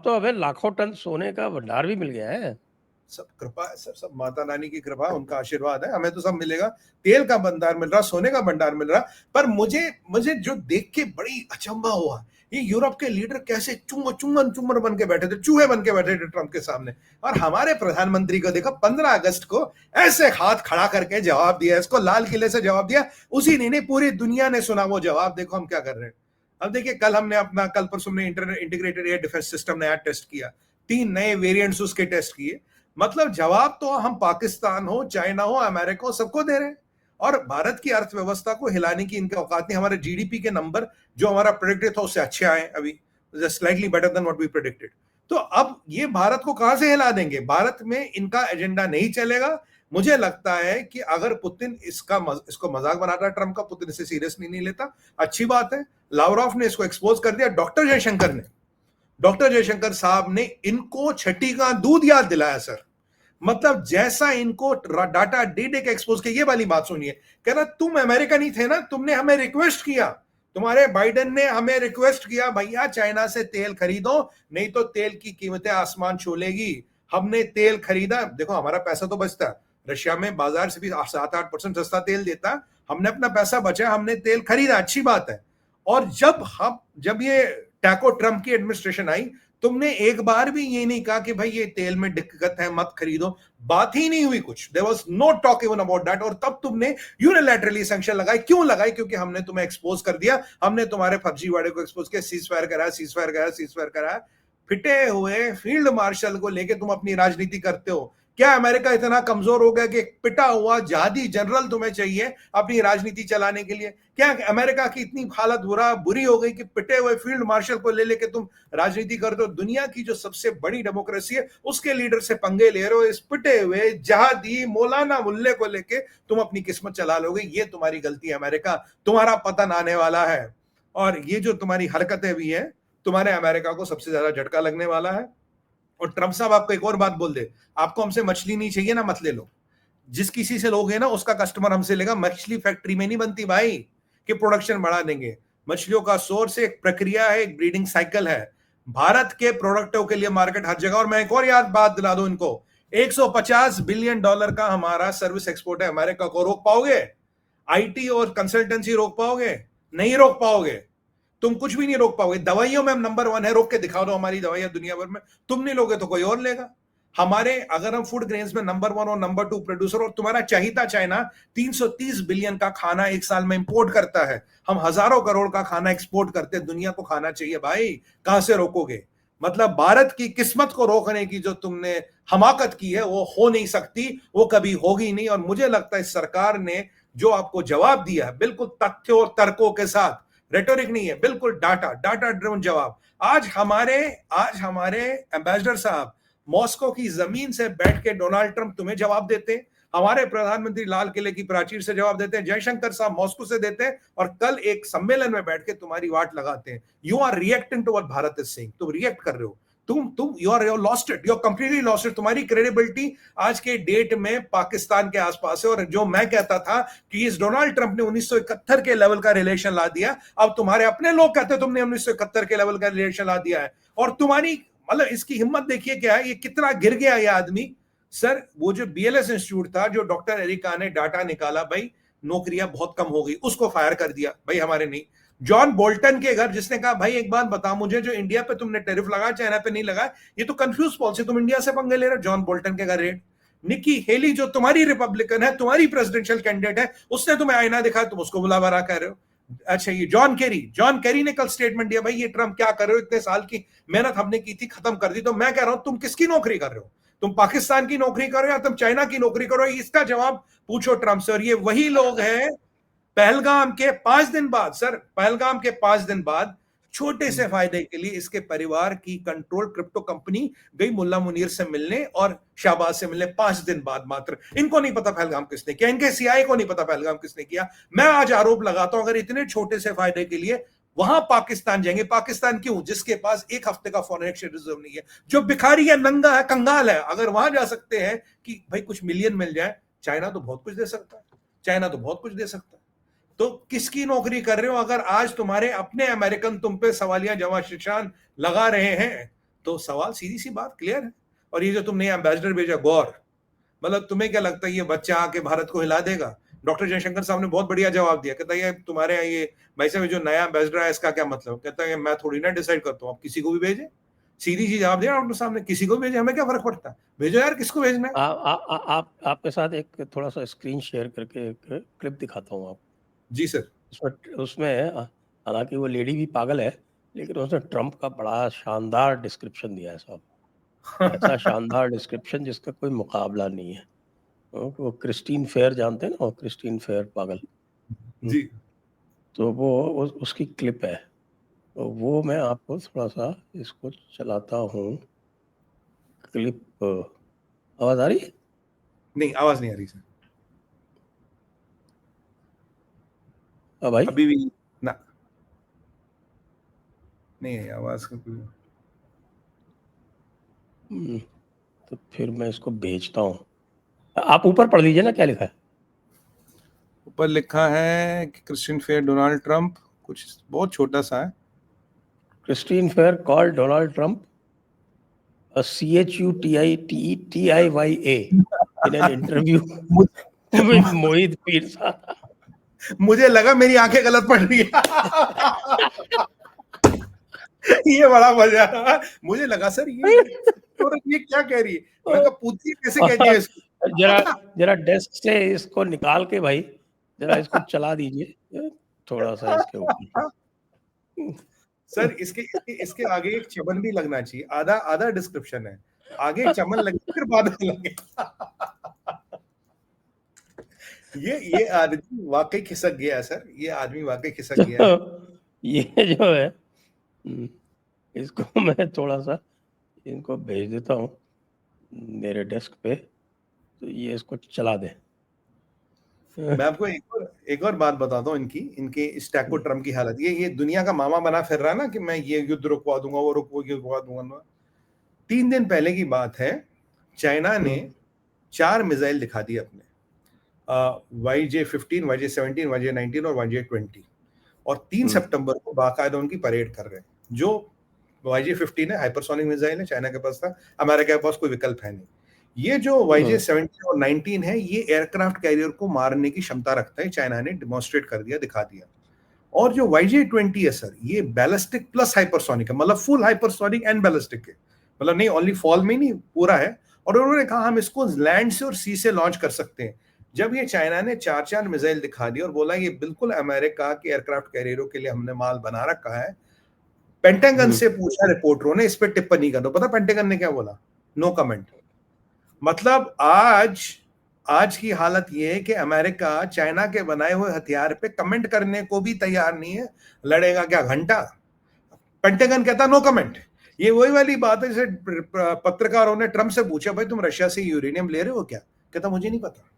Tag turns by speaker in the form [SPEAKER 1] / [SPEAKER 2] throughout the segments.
[SPEAKER 1] तो हमें लाखों टन सोने का भंडार भी मिल गया है।
[SPEAKER 2] सब कृपा है सर, सब माता रानी की कृपा, उनका आशीर्वाद है, हमें तो सब मिलेगा। तेल का भंडार मिल रहा, सोने का भंडार मिल रहा। पर मुझे मुझे जो देख के बड़ी अचंभा हुआ, ये यूरोप के लीडर कैसे चुम्मन बन के बैठे थे, चूहे बन के बैठे थे ट्रंप के सामने। और हमारे प्रधानमंत्री को देखो 15 अगस्त को ऐसे हाथ खड़ा करके जवाब दिया, इसको लाल किले से जवाब दिया। उसी ने नहीं, पूरी दुनिया ने सुना वो जवाब। देखो हम क्या कर रहे हैं। अब देखिए, कल परसों हमने इंटीग्रेटेड एयर डिफेंस सिस्टम नया टेस्ट किया, 3 नए वेरिएंट्स उसके टेस्ट किए। मतलब जवाब तो हम पाकिस्तान हो, चाइना हो, अमेरिका हो, सबको दे रहे हैं। और भारत की अर्थव्यवस्था को हिलाने की इनके औकात नहीं। हमारे जीडीपी के नंबर जो हमारा प्रेडिक्टेड था उससे अच्छे आए अभी, slightly better than what we predicted. तो अब ये भारत को कहां से हिला देंगे? भारत में इनका एजेंडा नहीं चलेगा। मुझे लगता है कि अगर पुतिन इसको मजाक बनाता है ट्रंप का, पुतिन इसे सीरियसली नहीं लेता, अच्छी बात है। लावरोव ने इसको एक्सपोज कर दिया, डॉक्टर जयशंकर साहब ने इनको छठी का दूध याद दिलाया सर। मतलब जैसा इनको डाटा डे डे के एक्सपोज किया। ये वाली बात सुनिए, कह रहा तुम अमेरिका नहीं थे ना, तुमने हमें रिक्वेस्ट किया, तुम्हारे बाइडेन ने हमें रिक्वेस्ट किया, भैया चाइना से तेल खरीदो, नहीं तो तेल की कीमतें आसमान छू लेगी। हमने तेल खरीदा, देखो हमारा पैसा तो बचता है, रशिया में बाजार से भी 7-8% सस्ता तेल देता है, हमने अपना पैसा बचा, हमने तेल खरीदा, अच्छी बात है। और जब ये टैको ट्रंप की एडमिनिस्ट्रेशन आई, तुमने एक बार भी ये नहीं कहा कि भाई ये तेल में दिक्कत है मत खरीदो, बात ही नहीं हुई कुछ, there was no talk even about that. और तब तुमने यूनिलैटरली सैंक्शन लगाए। क्यों लगाई? क्योंकि हमने तुम्हें एक्सपोज कर दिया, हमने तुम्हारे फर्जीवाड़े को एक्सपोज किया, सीज फायर कराया। फिटे हुए फील्ड मार्शल को लेके तुम अपनी राजनीति करते हो। क्या अमेरिका इतना कमजोर हो गया कि पिटा हुआ जहादी जनरल तुम्हें चाहिए अपनी राजनीति चलाने के लिए? क्या अमेरिका की इतनी हालत बुरी हो गई कि पिटे हुए फील्ड मार्शल को ले लेके तुम राजनीति करते हो? दुनिया की जो सबसे बड़ी डेमोक्रेसी है उसके लीडर से पंगे ले रहे हो, इस पिटे हुए जहादी मौलाना मुल्ले को लेके तुम अपनी किस्मत चला लोगे। ये तुम्हारी गलती है अमेरिका, तुम्हारा पतन आने वाला है। और ये जो तुम्हारी हरकतें भी है, तुम्हारे अमेरिका को सबसे ज्यादा झटका लगने वाला है। और ट्रंप साहब आपको एक और बात बोल दे, आपको हमसे मछली नहीं चाहिए ना, मत ले लो। जिस किसी से लोगे ना उसका कस्टमर हमसे लेगा। मछली फैक्ट्री में नहीं बनती भाई कि प्रोडक्शन बढ़ा देंगे। मछलियों का सोर्स एक प्रक्रिया है, एक ब्रीडिंग साइकिल है। भारत के प्रोडक्टों के लिए मार्केट हर जगह। और मैं एक और याद बात दिला दूं इनको, $150 बिलियन का हमारा सर्विस एक्सपोर्ट है अमेरिका को। रोक पाओगे? आईटी और कंसल्टेंसी रोक पाओगे? नहीं रोक पाओगे। तुम कुछ भी नहीं रोक पाओगे। दवाइयों में हम नंबर 1 है, रोक के दिखा दो हमारी दवाइयां दुनिया भर में। तुम नहीं लोगे तो कोई और लेगा। अगर हम फूड ग्रेन्स में नंबर 1 और नंबर 2 प्रोड्यूसर, और तुम्हारा चाहिए चाइना 330 बिलियन का खाना एक साल में इंपोर्ट करता है, हम हजारों करोड़ का खाना एक्सपोर्ट करते हैं, दुनिया को खाना चाहिए भाई, कहां से रोकोगे? मतलब भारत की किस्मत को रोकने की जो तुमने हमाकत की है वो हो नहीं सकती, वो कभी होगी नहीं। और मुझे लगता है इस सरकार ने जो आपको जवाब दिया है, बिल्कुल तथ्यों और तर्कों के साथ, रेटोरिक नहीं है, बिल्कुल डाटा ड्रिवन जवाब। आज हमारे एम्बेसडर साहब मॉस्को की जमीन से बैठ के डोनाल्ड ट्रंप तुम्हें जवाब देते हैं, हमारे प्रधानमंत्री लाल किले की प्राचीर से जवाब देते हैं, जयशंकर साहब मॉस्को से देते हैं, और कल एक सम्मेलन में बैठ के तुम्हारी वाट लगाते हैं। You are reacting to what Bharat is saying. तुम रिएक्ट कर रहे हो, तुम you are lost it, you are completely lost it. तुम्हारी क्रेडिबिलिटी आज के डेट में पाकिस्तान के आसपास है। और जो मैं कहता था कि इस डोनाल्ड ट्रंप ने 1971 के लेवल का रिलेशन ला दिया, अब तुम्हारे अपने लोग कहते तुमने 1971 के लेवल का रिलेशन ला दिया है। और तुम्हारी मतलब इसकी हिम्मत देखिए क्या है, ये कितना गिर गया ये आदमी। सर वो जो बीएलएस इंस्टीट्यूट था, जो डॉक्टर एरिका ने डाटा निकाला, भाई नौकरियां बहुत कम हो गई, उसको फायर कर दिया, भाई हमारे नहीं। जॉन बोल्टन के घर, जिसने कहा भाई एक बात बता मुझे, जो इंडिया पे तुमने टैरिफ लगाया चाइना पे नहीं लगाया, ये तो कंफ्यूज पॉलिसी, तुम इंडिया से पंगे ले रहे हो। जॉन बोल्टन के घर रेड। निकी हेली जो तुम्हारी रिपब्लिकन है, तुम्हारी प्रेसिडेंशियल कैंडिडेट है, उसने तुम्हें आईना दिखाया, तुम उसको बुला भरा कह रहे हो। अच्छा, ये जॉन कैरी ने कल स्टेटमेंट दिया, भाई ये ट्रंप क्या कर रहे हो, इतने साल की मेहनत हमने की थी, खत्म कर दी। तो मैं कह रहा हूं तुम किसकी नौकरी कर रहे हो? तुम पाकिस्तान की नौकरी कर रहे हो या तुम चाइना की नौकरी कर रहे हो? इसका जवाब पूछो ट्रंप से। और ये वही लोग हैं, पहलगाम के 5 दिन बाद, सर पहलगाम के 5 दिन बाद छोटे से फायदे के लिए इसके परिवार की कंट्रोल क्रिप्टो कंपनी गई मुल्ला मुनीर से मिलने और शाहबाज से मिलने 5 दिन बाद मात्र। इनको नहीं पता पहलगाम किसने किया, इनके सीआईए को नहीं पता पहलगाम किसने किया। मैं आज आरोप लगाता हूं, अगर इतने छोटे से फायदे के लिए वहां पाकिस्तान जाएंगे, पाकिस्तान क्यों, जिसके पास एक हफ्ते का फॉरेन एक्सचेंज रिजर्व नहीं है, जो भिखारी है, नंगा है, कंगाल है, अगर वहां जा सकते हैं कि भाई कुछ मिलियन मिल जाए, चाइना तो बहुत कुछ दे सकता है, चाइना तो बहुत कुछ दे सकता है। तो किसकी नौकरी कर रहे हो? अगर आज तुम्हारे अपने अमेरिकन तुम पे सवालिया जवाब निशान लगा रहे हैं, तो सवाल सीधी सी बात क्लियर है। और ये जो तुमने एम्बेसडर भेजा गौर, मतलब तुम्हें क्या लगता है ये बच्चा आके भारत को हिला देगा? डॉक्टर जयशंकर साहब ने बहुत बढ़िया जवाब दिया, कहता है तुम्हारे यहाँ ये भाई साहब जो नया एम्बेसडर है इसका क्या मतलब? कहता है मैं थोड़ी ना डिसाइड करता हूँ, आप किसी को भी भेजे। सीधी सी जवाब दिया डॉक्टर साहब ने, किसी को भी भेजे, हमें क्या फर्क पड़ता है, भेजो यार, किसको भेजना है।
[SPEAKER 1] आप आपके साथ एक थोड़ा सा स्क्रीन शेयर करके एक क्लिप दिखाता हूँ आप।
[SPEAKER 2] जी सर।
[SPEAKER 1] उसमें उसमें हालांकि वो लेडी भी पागल है, लेकिन उसने ट्रम्प का बड़ा शानदार डिस्क्रिप्शन दिया है साहब। ऐसा शानदार डिस्क्रिप्शन जिसका कोई मुकाबला नहीं है। वो क्रिस्टीन फेयर जानते हैं ना, वो क्रिस्टीन फेयर पागल।
[SPEAKER 2] जी।
[SPEAKER 1] तो वो उसकी क्लिप है, तो वो मैं आपको थोड़ा सा इसको चलाता हूँ। क्लिप आवाज आ रही है?
[SPEAKER 2] नहीं, आवाज नहीं आ रही सर
[SPEAKER 1] भाई
[SPEAKER 2] अभी भी ना, नहीं है आवाज का कोई।
[SPEAKER 1] तो फिर मैं इसको भेजता हूँ, आप ऊपर पढ़ लीजिए ना क्या लिखा है।
[SPEAKER 2] ऊपर लिखा है कि क्रिस्टियन फेयर डोनाल्ड ट्रंप, कुछ बहुत छोटा सा है।
[SPEAKER 1] Christine fair call Donald Trump CHUTITIYA in an interview with मोहित पीरसा।
[SPEAKER 2] मुझे लगा मेरी आंखें गलत पड़ रही है। ये बड़ा मजा है। मुझे लगा सर ये क्या कह रही है, मैं कहा पूछिए कैसे कहती है इसको।
[SPEAKER 1] जरा जरा डेस्क से इसको निकाल के भाई जरा इसको चला दीजिए थोड़ा सा इसके ऊपर।
[SPEAKER 2] सर इसके इसके इसके आगे एक चमन भी लगना चाहिए, आधा आधा डिस्क्रिप्शन है, आगे चमन लगे फिर बाद में लगे। ये आदमी वाकई खिसक गया है सर, ये आदमी वाकई खिसक गया है।
[SPEAKER 1] ये जो है इसको मैं थोड़ा सा इनको भेज देता हूँ मेरे डेस्क पे, तो ये इसको चला दे।
[SPEAKER 2] मैं आपको एक और बात बताता हूँ, इनके स्टैको ट्रम्प की हालत। ये दुनिया का मामा बना फिर रहा ना कि मैं ये युद्ध रुकवा दूंगा, वो रुकवा दूंगा। 3 दिन पहले की बात है, चाइना ने 4 मिसाइल दिखा दिए अपने, YJ-15, YJ-17, YJ-19 और YJ-20, और 3 सितंबर को बाकायदा उनकी परेड कर रहे हैं। जो YJ-15 है हाइपरसोनिक मिसाइल है, चाइना के पास था, अमेरिका के पास कोई विकल्प है नहीं। ये जो YJ-17 और 19 है, ये एयरक्राफ्ट कैरियर को मारने की क्षमता रखता है, चाइना ने डिमॉन्स्ट्रेट कर दिया, दिखा दिया। और जो YJ-20 है सर, ये बैलिस्टिक प्लस हाइपरसोनिक है, मतलब फुल हाइपरसोनिक एंड बैलिस्टिक है, मतलब नहीं ओनली फॉल में नहीं, पूरा है। और उन्होंने कहा हम इसको लैंड से और सी से लॉन्च कर सकते हैं। जब ये चाइना ने 4 मिसाइल दिखा दी और बोला ये बिल्कुल अमेरिका के एयरक्राफ्ट कैरियरों के लिए हमने माल बना रखा है, पेंटागन से पूछा रिपोर्टरों ने इस पर टिप्पणी कर दो, पता पेंटागन ने क्या बोला? No comment. मतलब आज की हालत ये है कि अमेरिका चाइना के बनाए हुए हथियार पे कमेंट करने को भी तैयार नहीं है, लड़ेगा क्या घंटा। पेंटागन कहता नो कमेंट। ये वही वाली बात है जैसे पत्रकारों ने ट्रम्प से पूछा भाई तुम रशिया से यूरेनियम ले रहे हो क्या? कहता मुझे नहीं पता।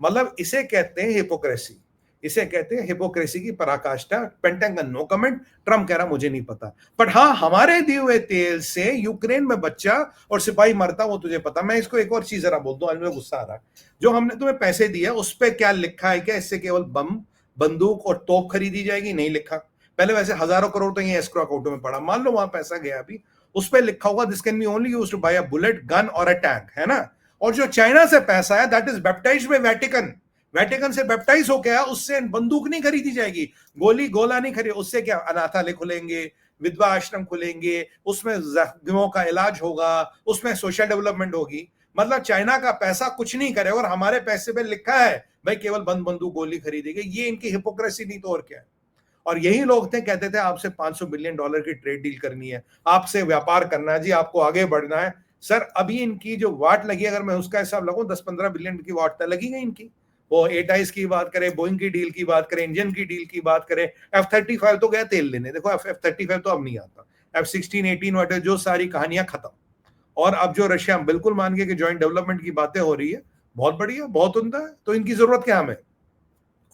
[SPEAKER 2] मतलब इसे कहते हैं हिपोक्रेसी, इसे कहते हैं हिपोक्रेसी की पराकाष्ठा। पेंटागन नो कमेंट, ट्रम्प कह रहा मुझे नहीं पता। बट हाँ, हमारे दिए हुए तेल से यूक्रेन में बच्चा और सिपाही मरता वो तुझे पता। मैं इसको एक और चीज जरा बोल दूं, आज मुझे गुस्सा आ रहा है। जो हमने तुम्हें पैसे दिए उस पर क्या लिखा है क्या? इससे केवल बम, बंदूक और तोप खरीदी जाएगी? नहीं लिखा। पहले वैसे हजारों करोड़ तो ये एस्क्रो अकाउंटों में पड़ा, मान लो वहां पैसा गया अभी, उस पर लिखा होगा this can be only used to buy a bullet, gun और अ टैंक, है ना? और जो चाइना से पैसा है that is baptised by Vatican, Vatican से बैप्टाइज हो गया, उससे बंदूक नहीं खरीदी जाएगी, गोली गोला नहीं खरीद, उससे क्या अनाथालय खुलेंगे, विधवा आश्रम खुलेंगे, उसमें जख्मियों का इलाज होगा, उसमें सोशल डेवलपमेंट होगी। मतलब चाइना का पैसा कुछ नहीं करे और हमारे पैसे पे लिखा है भाई केवल बंदूक गोली खरीदेगी। ये इनकी हिपोक्रेसी नहीं तो और क्या है। और यही लोग थे कहते थे आपसे $500 बिलियन की ट्रेड डील करनी है, आपसे व्यापार करना है जी, आपको आगे बढ़ना है। सर अभी इनकी जो वाट लगी, अगर मैं उसका हिसाब लगाऊं 10-15 बिलियन की वाट लगी गई इनकी। वो A-22 की बात करें, बोइंग की डील की बात करें, इंजन की डील की बात करें, F-35 तो गया तेल लेने, देखो F-35 तो अब नहीं आता, F-16, 18 वाटे जो सारी कहानियां खत्म। और अब जो रशिया बिल्कुल मान गए कि ज्वाइंट डेवलपमेंट की बातें हो रही है, बहुत बढ़िया, बहुत उम्दा है, तो इनकी जरूरत क्या हमें।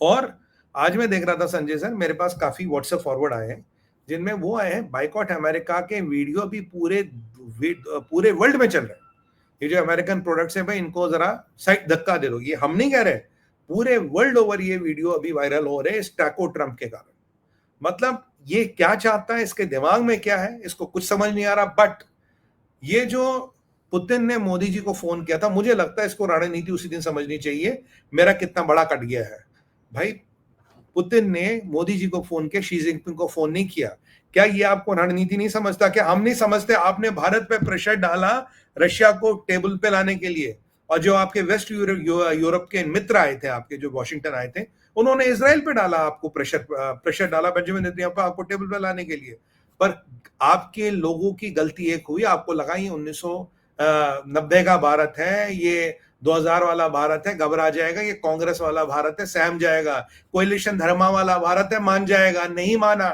[SPEAKER 2] और आज मैं देख रहा था संजय सर, मेरे पास काफी व्हाट्सएप फॉरवर्ड आए हैं जिनमें वो आए हैं बाइकॉट अमेरिका के वीडियो भी पूरे वर्ल्ड में चल रहे हैं। ये जो अमेरिकन प्रोडक्ट्स हैं भाई इनको जरा साइड धक्का दे दो, ये हम नहीं कह रहे, पूरे वर्ल्ड ओवर ये वीडियो अभी वायरल हो रहे हैं स्टैको ट्रम्प के कारण। मतलब ये क्या चाहता है, इसके दिमाग में क्या है, इसको कुछ समझ नहीं आ रहा। बट ये जो पुतिन ने मोदी जी को फोन किया था, मुझे लगता है इसको रणनीति उसी दिन समझनी चाहिए, मेरा कितना बड़ा कट गया है। भाई पुतिन ने मोदी जी को फोन किया, शी जिनपिंग को फोन नहीं किया। क्या ये आपको रणनीति नहीं समझता? क्या हम नहीं समझते? आपने भारत पे प्रेशर डाला रशिया को टेबल पे लाने के लिए, और जो आपके वेस्ट यूरोप के मित्र आए थे, आपके जो वॉशिंगटन आए थे, उन्होंने इसराइल पे डाला, आपको प्रेशर डाला बेंजामिन नेतन्याहू पे आपको टेबल पे लाने के लिए। पर आपके लोगों की गलती एक हुई, आपको लगा ये 1990 का भारत है, ये 2000 वाला भारत है, घबरा जाएगा, ये कांग्रेस वाला भारत है, सहम जाएगा, कोalition धर्मा वाला भारत है, मान जाएगा। नहीं माना।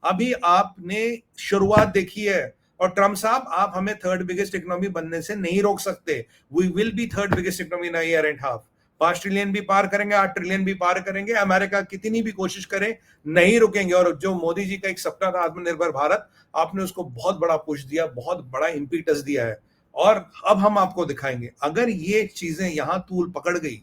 [SPEAKER 2] अभी आपने शुरुआत देखी है। और ट्रम्प साहब, आप हमें थर्ड बिगेस्ट इकोनॉमी बनने से नहीं रोक सकते। We will be third biggest economy in a year and half. 5 trillion भी पार करेंगे, 8 ट्रिलियन भी पार करेंगे। अमेरिका कितनी भी कोशिश करे, नहीं रुकेंगे। और जो मोदी जी का एक सपना था आत्मनिर्भर भारत, आपने उसको बहुत बड़ा पुश दिया, बहुत बड़ा इंपीटस दिया है। और अब हम आपको दिखाएंगे, अगर ये चीजें यहां तूल पकड़ गई,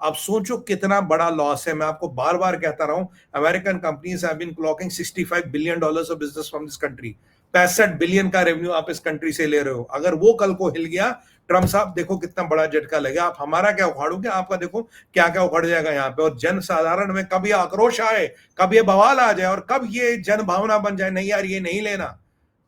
[SPEAKER 2] आप सोचो कितना बड़ा लॉस है। मैं आपको बार बार कहता रहा हूं, American companies have been clocking $65 billion of business from this country. 65 billion का रेवेन्यू आप इस कंट्री से ले रहे हो। अगर वो कल को हिल गया, ट्रम्प साहब देखो कितना बड़ा झटका लगेगा। आप हमारा क्या उखाड़ोगे, आपका देखो क्या क्या उखड़ जाएगा यहाँ पे। और जन साधारण में कब ये आक्रोश आए, कब ये बवाल आ जाए, और कब ये जन भावना बन जाए, नहीं यार ये नहीं लेना,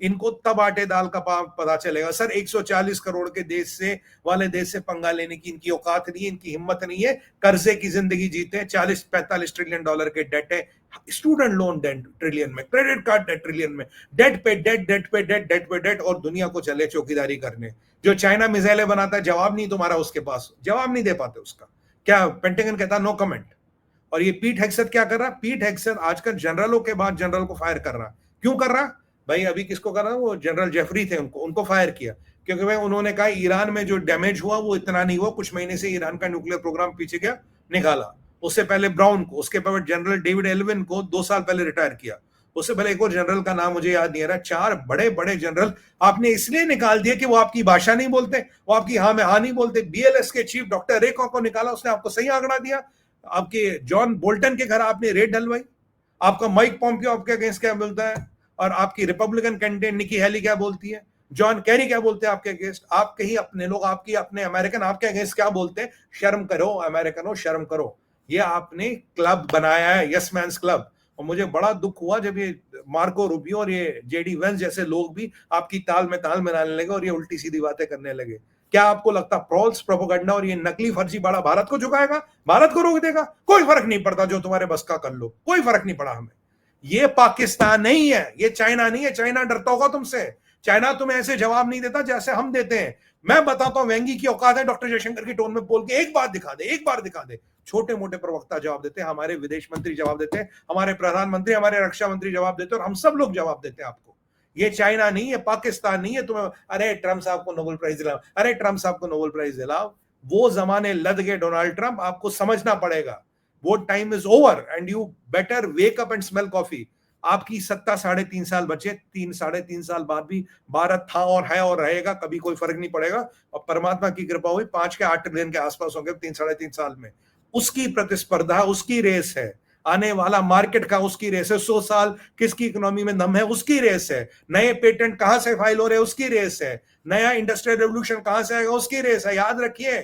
[SPEAKER 2] इनको तब आटे दाल का पता चलेगा। सर 140 करोड़ के देश से वाले देश से पंगा लेने की इनकी औकात नहीं है, इनकी हिम्मत नहीं है। कर्जे की जिंदगी जीते हैं, 40-45 ट्रिलियन डॉलर के डेट है, स्टूडेंट लोन डेट ट्रिलियन में, क्रेडिट कार्ड डेट ट्रिलियन में, डेट पे डेट, डेट पे डेट, डेट पे डेट, और दुनिया को चले चौकीदारी करने। जो चाइना मिसाइलें बनाता है, जवाब नहीं तुम्हारा उसके पास, जवाब नहीं दे पाते उसका। क्या पेंटागन कहता, नो कमेंट। और ये पीट हेग्सेथ क्या कर रहा? पीट हेग्सेथ आजकल जनरलों के बाद जनरल को फायर कर रहा। क्यों कर रहा? भाई अभी किसको कर रहा? वो जनरल जेफरी थे, उनको फायर किया, क्योंकि भाई उन्होंने कहा ईरान में जो डैमेज हुआ वो इतना नहीं हुआ, कुछ महीने से ईरान का न्यूक्लियर प्रोग्राम पीछे गया, निकाला। उससे पहले ब्राउन को, उसके बाद जनरल डेविड एल्विन को 2 साल पहले रिटायर किया। उससे पहले एक और जनरल का नाम मुझे याद नहीं आ रहा। 4 बड़े बड़े जनरल आपने इसलिए निकाल दिए कि वो आपकी भाषा नहीं बोलते, वो आपकी हाँ में हाँ नहीं बोलते। बीएलएस के चीफ डॉक्टर रे को निकाला, उसने आपको सही आंकड़ा दिया। आपके जॉन बोल्टन के घर आपने रेड डलवाई। आपका माइक पॉम्पियो आपके अगेंस्ट क्या बोलता है, और आपकी रिपब्लिकन कैंडिडेट निकी हेली क्या बोलती है, जॉन कैरी क्या बोलते हैं आपके अगेंस्ट। आप कहीं अपने लोग, आपकी अपने अमेरिकन आपके अगेंस्ट क्या बोलते हैं? शर्म करो अमेरिकनो, शर्म करो। ये आपने क्लब बनाया है, यस मैन्स क्लब। और मुझे बड़ा दुख हुआ जब ये मार्को रूबियो और ये जेडी वेंस जैसे लोग भी आपकी ताल में ताल मिलाने लगे और ये उल्टी सीधी बातें करने लगे। क्या आपको लगता फॉल्स प्रोपेगेंडा और ये नकली फर्जी बड़ा भारत को झुकाएगा, भारत को रोक देगा? कोई फर्क नहीं पड़ता, जो तुम्हारे बस का कर लो, कोई फर्क नहीं पड़ा हमें। ये पाकिस्तान नहीं है, ये चाइना नहीं है। चाइना डरता होगा तुमसे, चाइना तुम्हें ऐसे जवाब नहीं देता जैसे हम देते हैं। मैं बताता हूं वेंगी की औकात है डॉक्टर जयशंकर की टोन में बोल के, एक बात दिखा दे, एक बार दिखा दे। छोटे मोटे प्रवक्ता जवाब देते हैं, हमारे विदेश मंत्री जवाब देते हैं, हमारे प्रधानमंत्री, हमारे रक्षा मंत्री जवाब देते हैं, और हम सब लोग जवाब देते हैं आपको। ये चाइना नहीं है, पाकिस्तान नहीं है। तुम्हें अरे ट्रम्प साहब को नोबेल प्राइज दिलाओ, अरे ट्रम्प साहब को नोबेल प्राइज दिलाओ, वो जमाने लद गए डोनाल्ड ट्रम्प, आपको समझना पड़ेगा। वो time is over and you better wake up and smell coffee. आपकी सत्ता 3.5 साल बचे, 3-3.5 साल बाद भी भारत था और है और रहेगा, कभी कोई फर्क नहीं पड़ेगा। और परमात्मा की कृपा हुई 5 के 8 ट्रिलियन के आसपास होंगे 3-3.5 साल में। उसकी प्रतिस्पर्धा, उसकी रेस है। आने वाला मार्केट का उसकी रेस है। 100 साल किसकी इकोनॉमी में दम है, उसकी रेस है। नए पेटेंट कहां से फाइल हो रहे हैं, उसकी रेस है। नया इंडस्ट्रियल रेवोल्यूशन कहां से आएगा, उसकी रेस है। याद रखिए,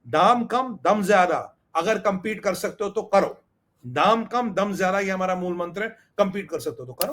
[SPEAKER 2] दाम कम दम ज्यादा। अगर कंपीट कर सकते हो तो करो, दाम कम दम ज्यादा, ये हमारा मूल मंत्र है। कंपीट कर सकते हो तो करो।